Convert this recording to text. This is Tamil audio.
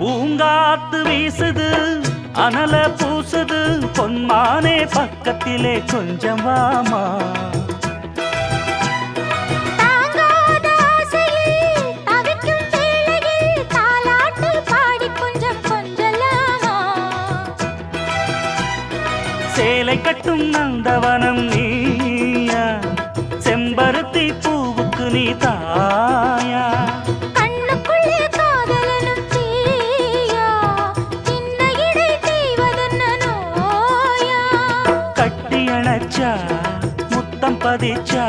பூங்காத்து வீசுது அனல பூசுது பொன்மானே பக்கத்திலே கொஞ்சம் வாமா சேலை கட்டும் நந்தவனம் நீயா செம்பருத்தி பூவுக்கு நீ தாயா கண்ணுக்குள்ளே காதலனும் தீயா சின்ன இடை தீவதென்ன நோயா கட்டி அணைச்சா முத்தம் பதிச்சா